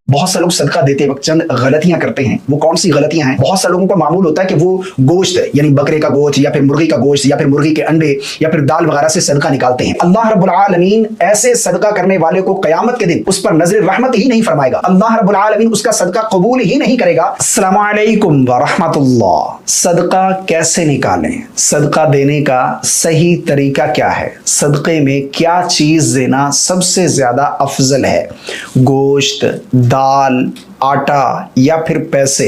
बहुत से लोग सदका देते वक्त चंद गलतियां करते हैं। वो कौन सी गलतियां हैं? बहुत से लोगों का मामूल होता है कि वो गोश्त यानी बकरे का गोश्त या फिर मुर्गी का गोश्त या फिर मुर्गी के अंडे या फिर दाल वगैरह से सदका निकालते हैं। अल्लाह रब्बुल आलमीन ऐसे सदका करने वाले को क़यामत के दिन उस पर नजर रहमत ही नहीं फरमाएगा। अल्लाह रब्बुल आलमीन उसका सदका कबूल ही नहीं करेगा। अस्सलामु अलैकुम व रहमतुल्लाह। सदका कैसे निकालें? सदका देने का सही तरीका क्या है? सदके में क्या चीज देना सबसे ज्यादा अफजल है? गोश्त, दाल, आटा या फिर पैसे?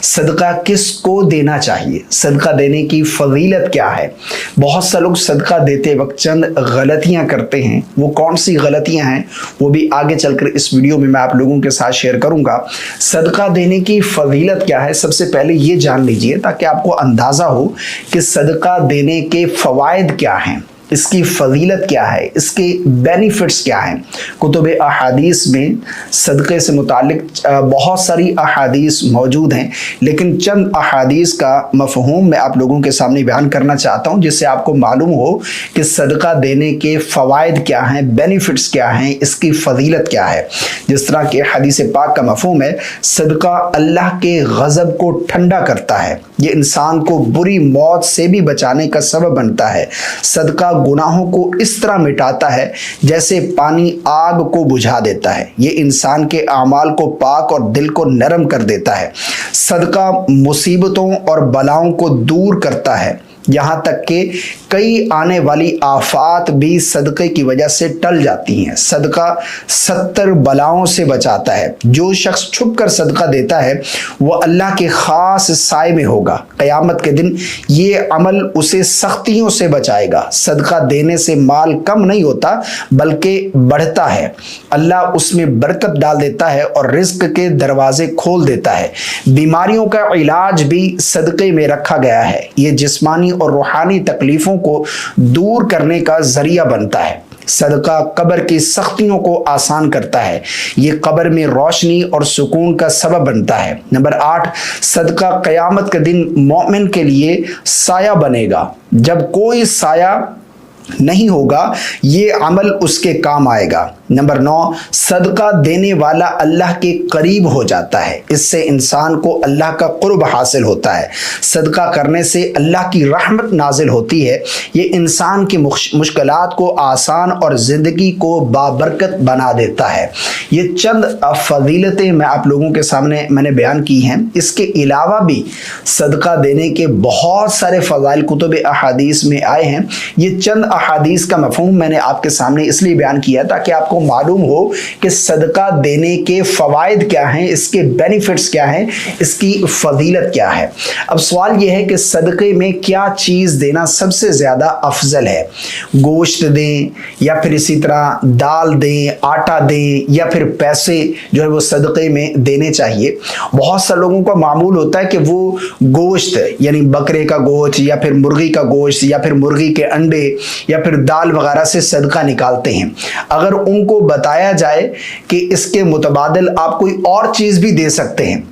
सदका किसको देना चाहिए? सदका देने की फजीलत क्या है? बहुत से लोग सदका देते वक्त चंद गलतियां करते हैं। वो कौन सी गलतियां हैं वो भी आगे चलकर इस वीडियो में मैं आप लोगों के साथ शेयर करूंगा। सदका देने की फजीलत क्या है सबसे पहले ये जान लीजिए, ताकि आपको अंदाजा हो कि सदका देने के फवायद क्या हैं, इसकी फजीलत क्या है, इसके बेनिफिट्स क्या हैं। कुतुब अहादीस में सदक़े से मुतालिक बहुत सारी अहादीस मौजूद हैं, लेकिन चंद अहादीस का मफ़हूम मैं आप लोगों के सामने बयान करना चाहता हूं, जिससे आपको मालूम हो कि सदका देने के फ़वाइद क्या हैं, बेनिफिट्स क्या हैं, इसकी फजीलत क्या है। जिस तरह के हदीस पाक का मफ़हूम है, सदका अल्लाह के गज़ब को ठंडा करता है, ये इंसान को बुरी मौत से भी बचाने का सबब बनता है। सदका गुनाहों को इस तरह मिटाता है जैसे पानी आग को बुझा देता है। ये इंसान के आमाल को पाक और दिल को नरम कर देता है। सदका मुसीबतों और बलाओं को दूर करता है, यहाँ तक कि कई आने वाली आफात भी सदक़े की वजह से टल जाती हैं। सदका 70 बलाओं से बचाता है। जो शख्स छुप कर सदका देता है वो अल्लाह के ख़ास साए में होगा। क़यामत के दिन ये अमल उसे सख्तियों से बचाएगा। सदका देने से माल कम नहीं होता बल्कि बढ़ता है। अल्लाह उसमें बरकत डाल देता है और रिज़्क़ के दरवाजे खोल देता है। बीमारियों का इलाज भी सदक़े में रखा गया है। ये जिस्मानी और रूहानी तकलीफों को दूर करने का जरिया बनता है। सदका कब्र की सख्तियों को आसान करता है। ये कब्र में रोशनी और सुकून का सबब बनता है। नंबर 8, सदका क़यामत के दिन मोमिन के लिए साया बनेगा। जब कोई साया नहीं होगा ये अमल उसके काम आएगा। नंबर 9, सदका देने वाला अल्लाह के करीब हो जाता है। इससे इंसान को अल्लाह का कुर्ब हासिल होता है। सदका करने से अल्लाह की रहमत नाजिल होती है। ये इंसान की मुश्किलात को आसान और ज़िंदगी को बाबरकत बना देता है। ये चंद फजीलतें मैं आप लोगों के सामने मैंने बयान की हैं। इसके अलावा भी सदका देने के बहुत सारे फ़ज़ाइल कुतुब अहादीस में आए हैं। ये चंद अहादीस का मफ़हूम मैंने आपके सामने इसलिए बयान किया ताकि आपको मालूम हो कि सदका देने के फवायद क्या हैं, इसके बेनिफिट्स क्या हैं, इसकी फजीलत क्या है। अब सवाल यह है कि सदक़े में क्या चीज़ देना सबसे ज़्यादा अफजल है? गोश्त दें या फिर इसी तरह दाल दें, आटा दें या फिर पैसे जो है वो सदक़े में देने चाहिए। बहुत से लोगों का मामूल होता है कि वो गोश्त यानी बकरे का गोश्त या फिर मुर्गी का गोश्त या फिर मुर्गी के अंडे या फिर दाल वगैरह से सदका निकालते हैं। अगर उनको बताया जाए कि इसके मुतबादिल आप कोई और चीज़ भी दे सकते हैं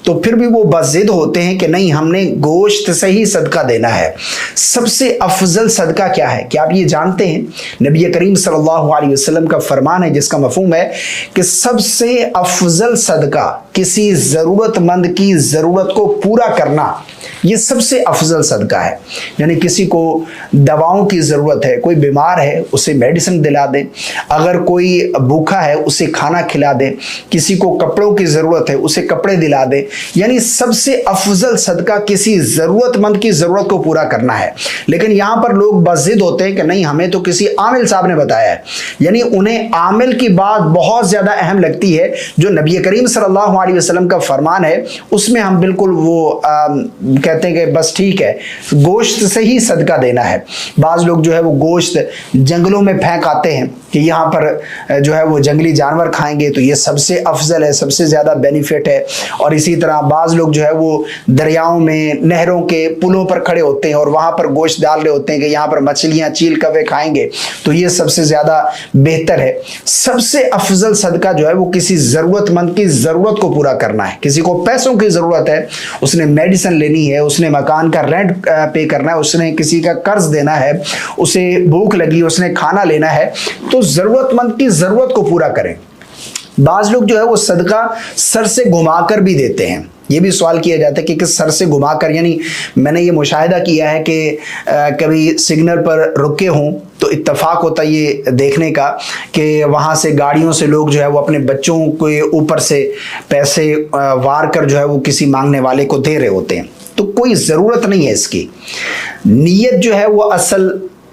तो फिर भी वो बज़िद होते हैं कि नहीं, हमने गोश्त से ही सदका देना है। सबसे अफजल सदका क्या है? क्या आप ये जानते हैं? नबी करीम सल्लल्लाहु अलैहि वसल्लम का फरमान है जिसका मफ़हूम है कि सबसे अफजल सदका किसी ज़रूरतमंद की ज़रूरत को पूरा करना, ये सबसे अफजल सदका है। यानी किसी को दवाओं की ज़रूरत है, कोई बीमार है उसे मेडिसिन दिला दें, अगर कोई भूखा है उसे खाना खिला दें, किसी को कपड़ों की ज़रूरत है उसे कपड़े दिला दें। यानी सबसे अफजल सदका किसी ज़रूरतमंद की ज़रूरत को पूरा करना है। लेकिन यहाँ पर लोग बज़िद होते हैं कि नहीं, हमें तो किसी आमिल साहब ने बताया है। यानी उन्हें आमिल की बात बहुत ज़्यादा अहम लगती है। जो नबी करीम सल्लल्लाहु अलैहि वसल्लम का फरमान है उसमें हम बिल्कुल वो कहते हैं कि बस ठीक है, गोश्त से ही सदका देना है। बाज़ लोग जो है वो गोश्त जंगलों में फेंक आते हैं कि यहाँ पर जो है वो जंगली जानवर खाएंगे तो ये सबसे अफजल है, सबसे ज़्यादा बेनिफिट है। और इसी तरह बाज़ लोग जो है वो दरियाओं में, नहरों के पुलों पर खड़े होते हैं और वहाँ पर गोश्त डाल रहे होते हैं कि यहाँ पर मछलियाँ, चील कौवे खाएंगे तो ये सबसे ज़्यादा बेहतर है। सबसे अफजल सदका जो है वो किसी ज़रूरतमंद की ज़रूरत को पूरा करना है। किसी को पैसों की ज़रूरत है, उसने मेडिसिन लेनी है, उसने मकान का रेंट पे करना है, उसने किसी का कर्ज देना है, उसे भूख लगी, उसने खाना लेना है, तो ज़रूरतमंद की ज़रूरत को पूरा करें। بعض لوگ جو ہے وہ صدقہ سر سے گھما کر بھی دیتے ہیں. یہ بھی سوال کیا جاتا ہے کہ سر سے گھما کر، یعنی میں نے یہ مشاہدہ کیا ہے کہ کبھی سگنل پر رکے ہوں تو اتفاق ہوتا ہے یہ دیکھنے کا کہ وہاں سے گاڑیوں سے لوگ جو ہے وہ اپنے بچوں کے اوپر سے پیسے وار کر جو ہے وہ کسی مانگنے والے کو دے رہے ہوتے ہیں. تو کوئی ضرورت نہیں ہے اس کی. نیت جو ہے وہ اصل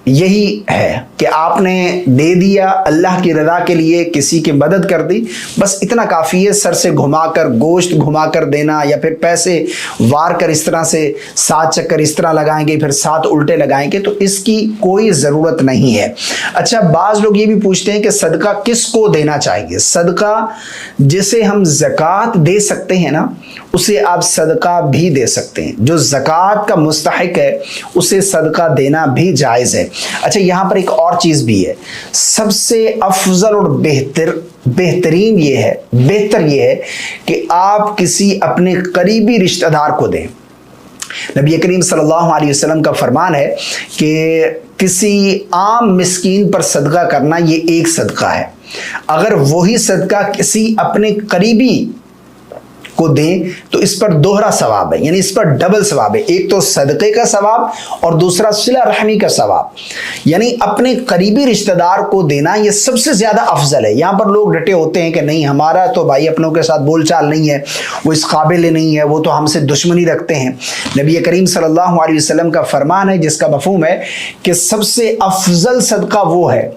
یہی ہے کہ آپ نے دے دیا اللہ کی رضا کے لیے، کسی کی مدد کر دی، بس اتنا کافی ہے. سر سے گھما کر، گوشت گھما کر دینا یا پھر پیسے وار کر اس طرح سے 7 چکر اس طرح لگائیں گے پھر 7 الٹے لگائیں گے، تو اس کی کوئی ضرورت نہیں ہے. اچھا، بعض لوگ یہ بھی پوچھتے ہیں کہ صدقہ کس کو دینا چاہیے؟ صدقہ جسے ہم زکوٰۃ دے سکتے ہیں نا، اسے آپ صدقہ بھی دے سکتے ہیں. جو زکوٰۃ کا مستحق ہے اسے صدقہ دینا بھی جائز ہے. اچھا، یہاں پر ایک اور چیز بھی ہے. سب سے افضل اور بہترین یہ ہے، بہتر یہ ہے کہ آپ کسی اپنے قریبی رشتہ دار کو دیں. نبی کریم صلی اللہ علیہ وسلم کا فرمان ہے کہ کسی عام مسکین پر صدقہ کرنا یہ ایک صدقہ ہے. اگر وہی صدقہ کسی اپنے قریبی کو دیں تو اس پر دوہرا ثواب ہے، یعنی اس پر ڈبل ثواب ہے. ایک تو صدقے کا ثواب اور دوسرا صلہ رحمی کا ثواب. یعنی اپنے قریبی رشتہ دار کو دینا یہ سب سے زیادہ افضل ہے. یہاں پر لوگ ڈٹے ہوتے ہیں کہ نہیں، ہمارا تو بھائی اپنوں کے ساتھ بول چال نہیں ہے، وہ اس قابل نہیں ہے، وہ تو ہم سے دشمنی رکھتے ہیں. نبی کریم صلی اللہ علیہ وسلم کا فرمان ہے جس کا مفہوم ہے کہ سب سے افضل صدقہ وہ ہے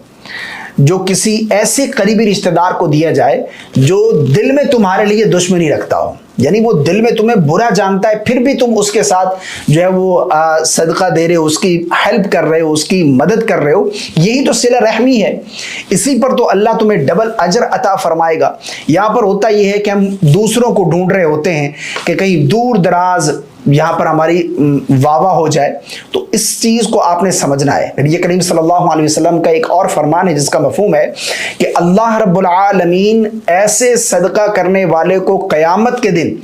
جو کسی ایسے قریبی رشتہ دار کو دیا جائے جو دل میں تمہارے لیے دشمنی رکھتا ہو. یعنی وہ دل میں تمہیں برا جانتا ہے، پھر بھی تم اس کے ساتھ جو ہے وہ صدقہ دے رہے ہو، اس کی ہیلپ کر رہے ہو، اس کی مدد کر رہے ہو. یہی تو صلہ رحمی ہے. اسی پر تو اللہ تمہیں ڈبل اجر عطا فرمائے گا. یہاں پر ہوتا یہ ہے کہ ہم دوسروں کو ڈھونڈ رہے ہوتے ہیں کہ کہیں دور دراز یہاں پر ہماری واہ ہو جائے. تو اس چیز کو آپ نے سمجھنا ہے. نبی کریم صلی اللہ علیہ وسلم کا ایک اور فرمان ہے جس کا مفہوم ہے کہ اللہ رب العالمین ایسے صدقہ کرنے والے کو قیامت کے دن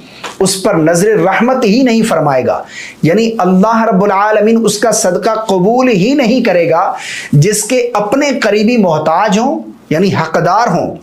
اس پر نظر رحمت ہی نہیں فرمائے گا. یعنی اللہ رب العالمین اس کا صدقہ قبول ہی نہیں کرے گا جس کے اپنے قریبی محتاج ہوں، یعنی حقدار ہوں،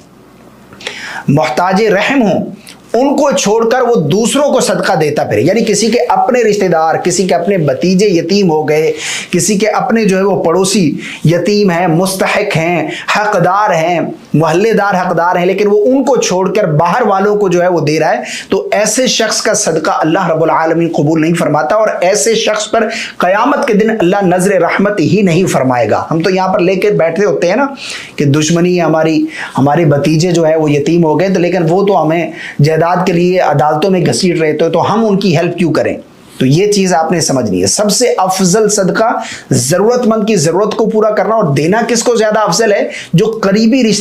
محتاج رحم ہوں، ان کو چھوڑ کر وہ دوسروں کو صدقہ دیتا پھرے. یعنی کسی کے اپنے رشتہ دار، کسی کے اپنے بھتیجے یتیم ہو گئے، کسی کے اپنے جو ہے وہ پڑوسی یتیم ہیں، مستحق ہیں، حقدار ہیں، محلے دار حقدار ہیں، لیکن وہ ان کو چھوڑ کر باہر والوں کو جو ہے وہ دے رہا ہے، تو ایسے شخص کا صدقہ اللہ رب العالمین قبول نہیں فرماتا اور ایسے شخص پر قیامت کے دن اللہ نظر رحمت ہی نہیں فرمائے گا. ہم تو یہاں پر لے کے بیٹھے ہوتے ہیں نا کہ دشمنی ہمارے بھتیجے جو ہے وہ یتیم ہو گئے، تو لیکن وہ تو ہمیں جائیداد کے لیے عدالتوں میں گھسیٹ رہے تھے، تو ہم ان کی ہیلپ کیوں کریں؟ تو یہ چیز آپ نے سمجھنی ہے. سب سے افضل صدقہ ضرورت مند کی ضرورت کو پورا کرنا، اور دینا کس کو زیادہ افضل ہے؟ جو قریبی رشتہ